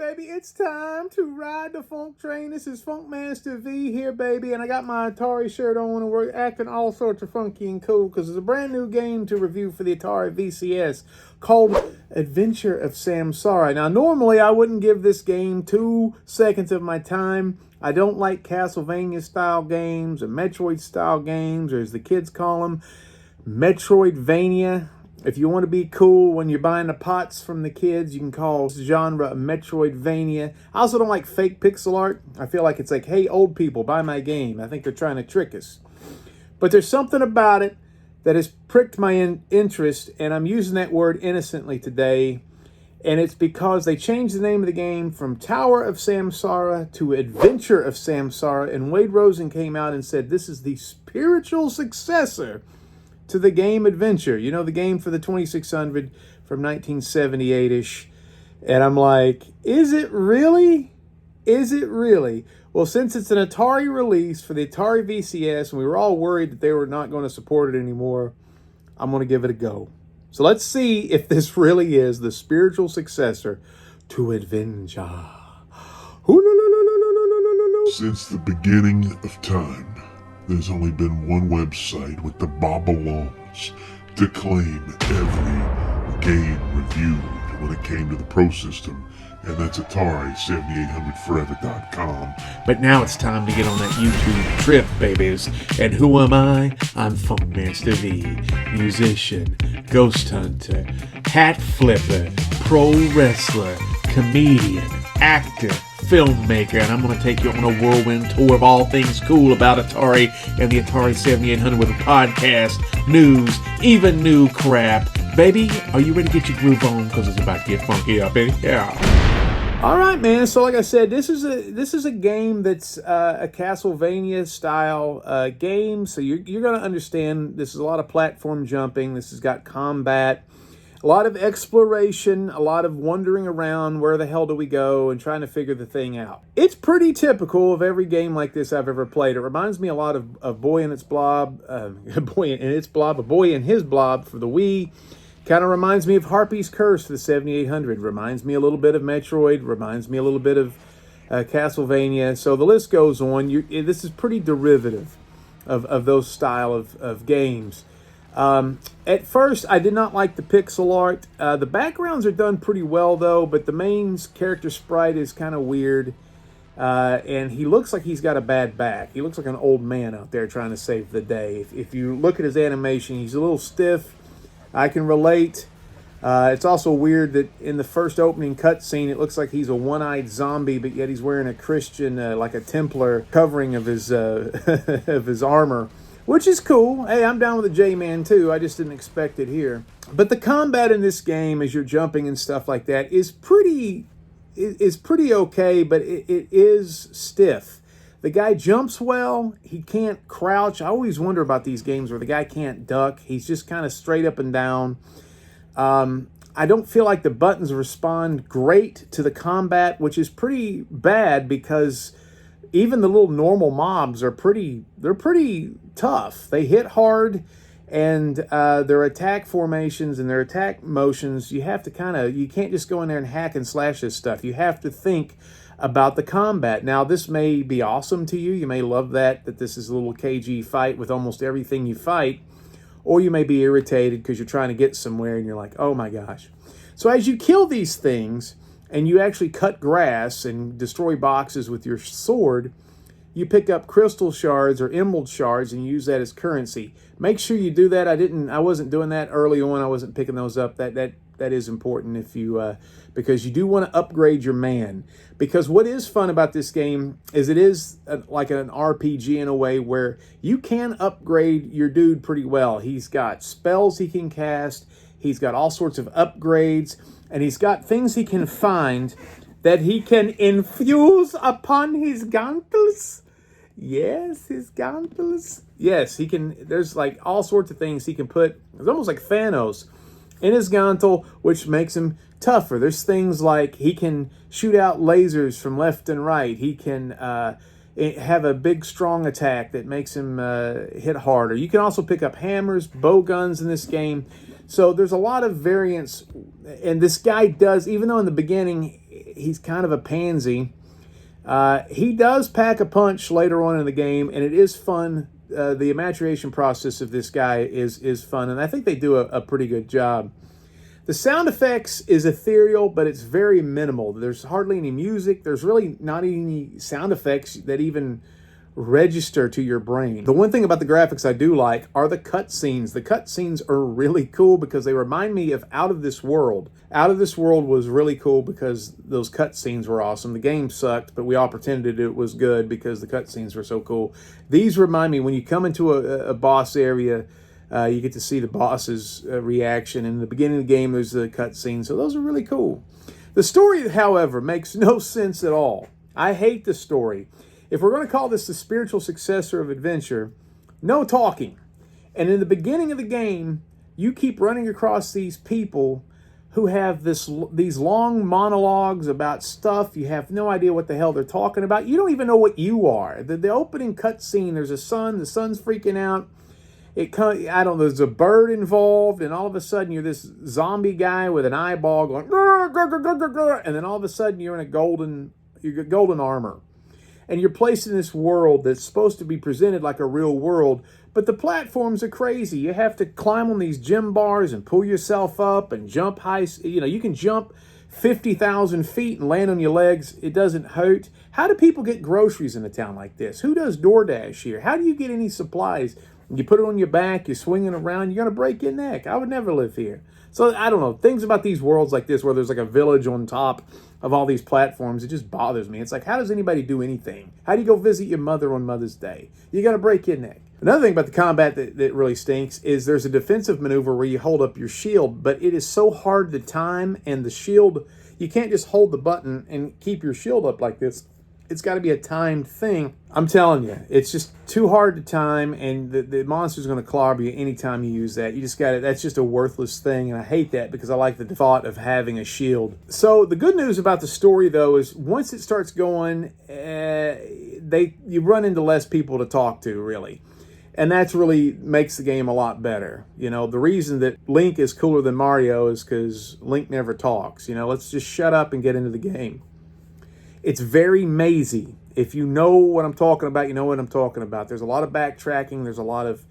baby, it's time to ride the funk train. This is Funkmaster V here, baby, and I got my Atari shirt on, and we're acting all sorts of funky and cool because there's a brand new game to review for the Atari VCS called Adventure of Samsara. Now, normally I wouldn't give this game 2 seconds of my time. I don't like Castlevania-style games or Metroid-style games, or as the kids call them, Metroidvania. If you want to be cool when you're buying the pots from the kids, you can call this genre Metroidvania. I also don't like fake pixel art. I feel like it's like, hey, old people, buy my game. I think they're trying to trick us. But there's something about it that has pricked my interest, and I'm using that word innocently today. And it's because they changed the name of the game from Tower of Samsara to Adventure of Samsara. And Wade Rosen came out and said this is the spiritual successor to the game Adventure. You know, the game for the 2600 from 1978-ish. And I'm like, is it really? Is it really? Well, since it's an Atari release for the Atari VCS, and we were all worried that they were not going to support it anymore, I'm going to give it a go. So let's see if this really is the spiritual successor to Adventure. Since the beginning of time, there's only been one website with the Babylons to claim every game reviewed when it came to the Pro System, and that's Atari7800forever.com. But now it's time to get on that YouTube trip, babies. And who am I? I'm Funkmaster V, musician, ghost hunter, hat flipper, pro wrestler, comedian, actor, filmmaker, and I'm going to take you on a whirlwind tour of all things cool about Atari and the Atari 7800 with a podcast, news, even new crap. Baby, are you ready to get your groove on? Because it's about to get funky up in here. All right, man. So like I said, this is a game that's a Castlevania style game. So you're going to understand this is a lot of platform jumping. This has got combat, a lot of exploration, a lot of wandering around, where the hell do we go, and trying to figure the thing out. It's pretty typical of every game like this I've ever played. It reminds me a lot of Boy and Its Blob, Boy and Its Blob, A Boy and His Blob for the Wii. Kind of reminds me of Harpy's Curse for the 7800. Reminds me a little bit of Metroid. Reminds me a little bit of Castlevania. So the list goes on. This is pretty derivative of those style of games. At first, I did not like the pixel art. The backgrounds are done pretty well, though, but the main character sprite is kind of weird. And he looks like he's got a bad back. He looks like an old man out there trying to save the day. If you look at his animation, he's a little stiff. I can relate. It's also weird that in the first opening cutscene, it looks like he's a one-eyed zombie, but yet he's wearing a Christian, like a Templar covering of his of his armor. Which is cool. Hey, I'm down with the J-Man too. I just didn't expect it here. But the combat in this game, as you're jumping and stuff like that, is pretty okay, but it is stiff. The guy jumps well. He can't crouch. I always wonder about these games where the guy can't duck. He's just kind of straight up and down. I don't feel like the buttons respond great to the combat, which is pretty bad because even the little normal mobs are pretty tough. They hit hard, and their attack formations and their attack motions, you have to you can't just go in there and hack and slash this stuff. You have to think about the combat. Now, this may be awesome to you. You may love that this is a little KG fight with almost everything you fight, or you may be irritated because you're trying to get somewhere and you're like, oh my gosh. So as you kill these things, and you actually cut grass and destroy boxes with your sword, you pick up crystal shards or emerald shards and use that as currency. Make sure you do that. I wasn't doing that early on. I wasn't picking those up. That is important if you because you do want to upgrade your man. Because what is fun about this game is it is like an RPG in a way where you can upgrade your dude pretty well. He's got spells he can cast. He's got all sorts of upgrades. And he's got things he can find that he can infuse upon his gauntles. Yes, his gauntles. Yes, he can. There's like all sorts of things he can put. It's almost like Thanos in his gauntle, which makes him tougher. There's things like he can shoot out lasers from left and right. He can have a big, strong attack that makes him hit harder. You can also pick up hammers, bow guns in this game. So there's a lot of variance. And this guy does, even though in the beginning he's kind of a pansy, he does pack a punch later on in the game, and it is fun. The maturation process of this guy is fun, and I think they do a pretty good job. The sound effects is ethereal, but it's very minimal. There's hardly any music. There's really not any sound effects that even register to your brain. The one thing about the graphics I do like are the cutscenes. The cutscenes are really cool because they remind me of Out of This World. Out of This World was really cool because those cutscenes were awesome. The game sucked, but we all pretended it was good because the cutscenes were so cool. These remind me, when you come into a boss area, you get to see the boss's reaction. In the beginning of the game, there's the cutscene, so those are really cool. The story, however, makes no sense at all. I hate the story. If we're going to call this the spiritual successor of adventure, no talking. And in the beginning of the game, you keep running across these people who have these long monologues about stuff. You have no idea what the hell they're talking about. You don't even know what you are. The opening cutscene, there's a sun. The sun's freaking out. I don't know, there's a bird involved, and all of a sudden you're this zombie guy with an eyeball going, grr, grr, grr, grr, grr, and then all of a sudden you're in golden armor. And you're placed in this world that's supposed to be presented like a real world, but the platforms are crazy. You have to climb on these gym bars and pull yourself up and jump high. You can jump 50,000 feet and land on your legs. It doesn't hurt. How do people get groceries in a town like this? Who does DoorDash here? How do you get any supplies? You put it on your back, you're swinging around, you're going to break your neck. I would never live here. So, I don't know, things about these worlds like this where there's like a village on top of all these platforms, it just bothers me. It's like, how does anybody do anything? How do you go visit your mother on Mother's Day? You're going to break your neck. Another thing about the combat that really stinks is there's a defensive maneuver where you hold up your shield, but it is so hard to time, and the shield, you can't just hold the button and keep your shield up like this. It's got to be a timed thing. I'm telling you, it's just too hard to time, and the monster's going to clobber you anytime you use that. You just got it. That's just a worthless thing, and I hate that because I like the thought of having a shield. So the good news about the story, though, is once it starts going, you run into less people to talk to, really. And that's really makes the game a lot better. The reason that Link is cooler than Mario is because Link never talks. Let's just shut up and get into the game. It's very mazy. If you know what I'm talking about, you know what I'm talking about. There's a lot of backtracking. There's a lot of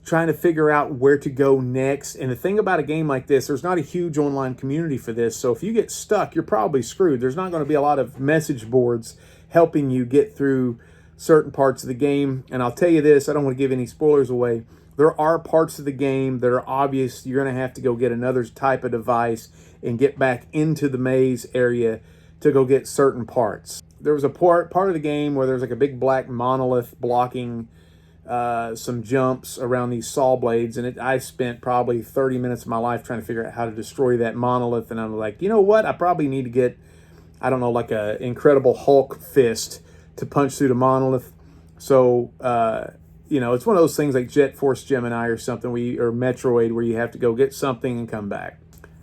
trying to figure out where to go next. And the thing about a game like this, there's not a huge online community for this. So if you get stuck, you're probably screwed. There's not going to be a lot of message boards helping you get through certain parts of the game. And I'll tell you this, I don't want to give any spoilers away. There are parts of the game that are obvious. You're going to have to go get another type of device and get back into the maze area to go get certain parts. There was a part of the game where there's like a big black monolith blocking some jumps around these saw blades, and I spent probably 30 minutes of my life trying to figure out how to destroy that monolith, and I'm like, you know what? I probably need to get, I don't know, like a Incredible Hulk fist to punch through the monolith. So, it's one of those things like Jet Force Gemini or something, or Metroid, where you have to go get something and come back.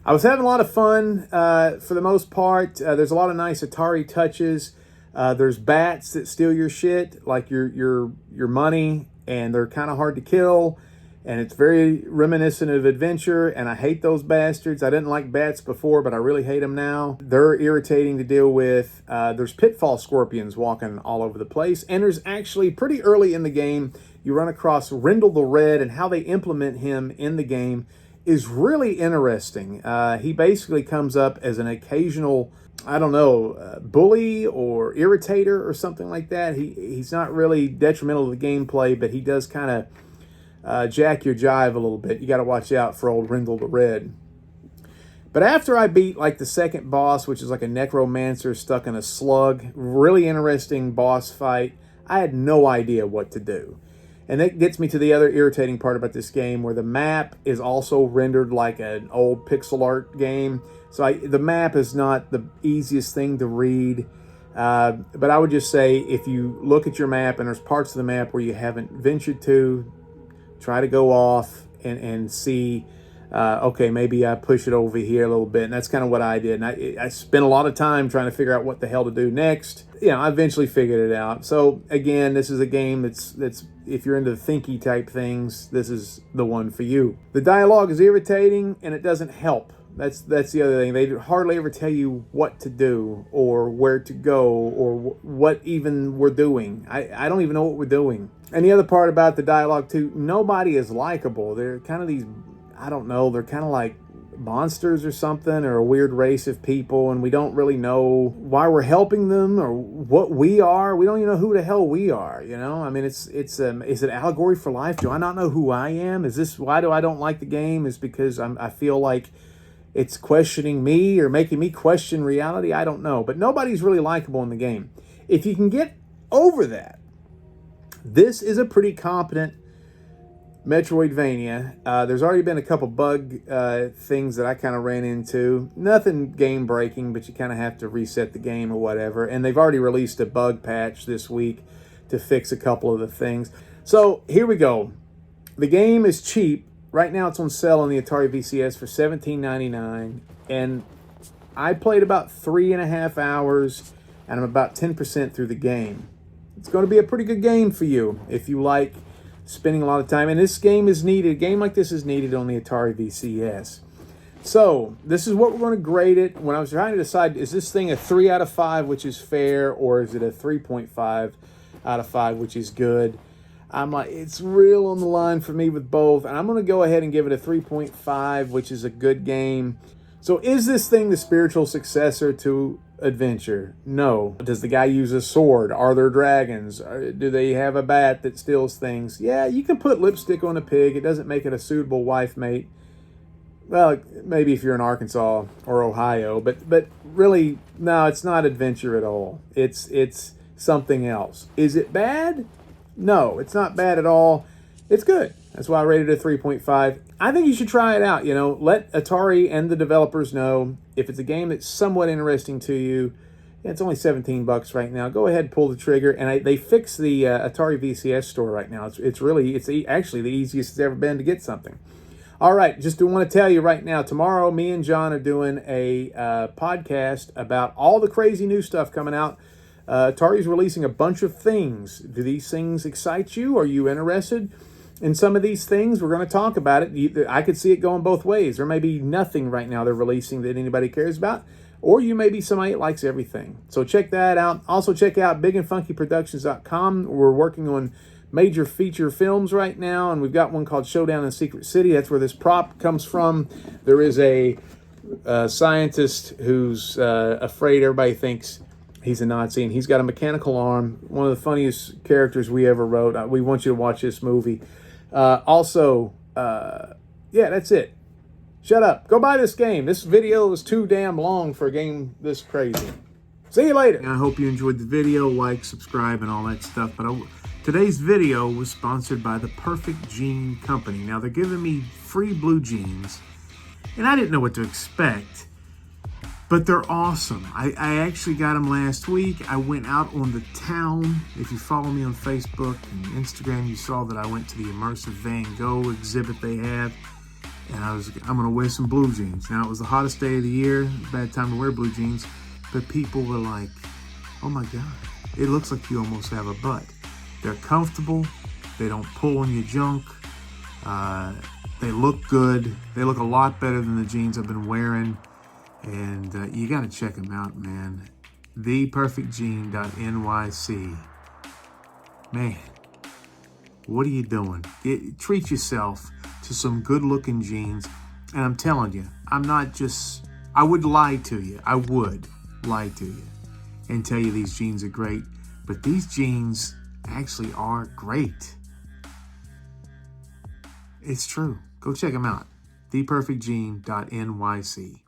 I was having a lot of fun for the most part. There's a lot of nice Atari touches. There's bats that steal your shit, like your money, and they're kind of hard to kill. And it's very reminiscent of Adventure, and I hate those bastards. I didn't like bats before, but I really hate them now. They're irritating to deal with. There's pitfall scorpions walking all over the place. And there's actually, pretty early in the game, you run across Rendell the Red, and how they implement him in the game is really interesting. He basically comes up as an occasional, bully or irritator or something like that. He's not really detrimental to the gameplay, but he does kind of jack your jive a little bit. You got to watch out for old Rendell the Red. But after I beat like the second boss, which is like a necromancer stuck in a slug, really interesting boss fight, I had no idea what to do. And that gets me to the other irritating part about this game, where the map is also rendered like an old pixel art game. So the map is not the easiest thing to read. But I would just say, if you look at your map and there's parts of the map where you haven't ventured to, try to go off and see Okay, maybe I push it over here a little bit. And that's kind of what I did. And I spent a lot of time trying to figure out what the hell to do next. I eventually figured it out. So again, this is a game that's if you're into the thinky type things, this is the one for you. The dialogue is irritating and it doesn't help. That's the other thing. They hardly ever tell you what to do or where to go or what even we're doing. I don't even know what we're doing. And the other part about the dialogue too, nobody is likable. They're kind of these, I don't know, they're kind of like monsters or something, or a weird race of people, and we don't really know why we're helping them or what we are. We don't even know who the hell we are, I mean, is it allegory for life? Do I not know who I am? Is this why I don't like the game? Is because I feel like it's questioning me or making me question reality? I don't know. But nobody's really likable in the game. If you can get over that, this is a pretty competent Metroidvania. There's already been a couple bug things that I kind of ran into. Nothing game breaking, but you kind of have to reset the game or whatever. And they've already released a bug patch this week to fix a couple of the things. So here we go. The game is cheap. Right now it's on sale on the Atari VCS for $17.99. And I played about 3.5 hours, and I'm about 10% through the game. It's going to be a pretty good game for you if you like spending a lot of time. And this game is needed. A game like this is needed on the Atari VCS. So this is what we're going to grade it. When I was trying to decide, is this thing a 3 out of 5, which is fair, or is it a 3.5 out of 5, which is good? I'm like, it's real on the line for me with both. And I'm going to go ahead and give it a 3.5, which is a good game. So is this thing the spiritual successor to Adventure? No. Does the guy use a sword? Are there dragons? Do they have a bat that steals things? Yeah, you can put lipstick on a pig. It doesn't make it a suitable wife mate. Well, maybe if you're in Arkansas or Ohio, but really, no, it's not Adventure at all. It's something else. Is it bad? No, it's not bad at all. It's good. That's why I rated it a 3.5. I think you should try it out. Let Atari and the developers know if it's a game that's somewhat interesting to you. It's only $17 right now. Go ahead and pull the trigger. And they fixed the Atari VCS store right now. It's actually the easiest it's ever been to get something. All right, just want to tell you right now, tomorrow me and John are doing a podcast about all the crazy new stuff coming out. Atari's releasing a bunch of things. Do these things excite you? Are you interested in some of these things? We're going to talk about it. I could see it going both ways. There may be nothing right now they're releasing that anybody cares about, or you may be somebody that likes everything. So check that out. Also check out bigandfunkyproductions.com. We're working on major feature films right now, and we've got one called Showdown in Secret City. That's where this prop comes from. There is a scientist who's afraid everybody thinks he's a Nazi, and he's got a mechanical arm. One of the funniest characters we ever wrote. We want you to watch this movie. Yeah, that's it. Shut up. Go buy this game. This video is too damn long for a game this crazy. See you later. I hope you enjoyed the video. Like, subscribe, and all that stuff. But today's video was sponsored by the Perfect Jean Company. Now, they're giving me free blue jeans, and I didn't know what to expect. But they're awesome. I actually got them last week. I went out on the town. If you follow me on Facebook and Instagram, you saw that I went to the immersive Van Gogh exhibit they have. And I'm going to wear some blue jeans. Now, it was the hottest day of the year. Bad time to wear blue jeans. But people were like, oh my God, it looks like you almost have a butt. They're comfortable. They don't pull on your junk. They look good. They look a lot better than the jeans I've been wearing. And you got to check them out, man. theperfectjean.nyc. Man, what are you doing? Treat yourself to some good-looking jeans. And I'm telling you, I would lie to you. I would lie to you and tell you these jeans are great. But these jeans actually are great. It's true. Go check them out. theperfectjean.nyc.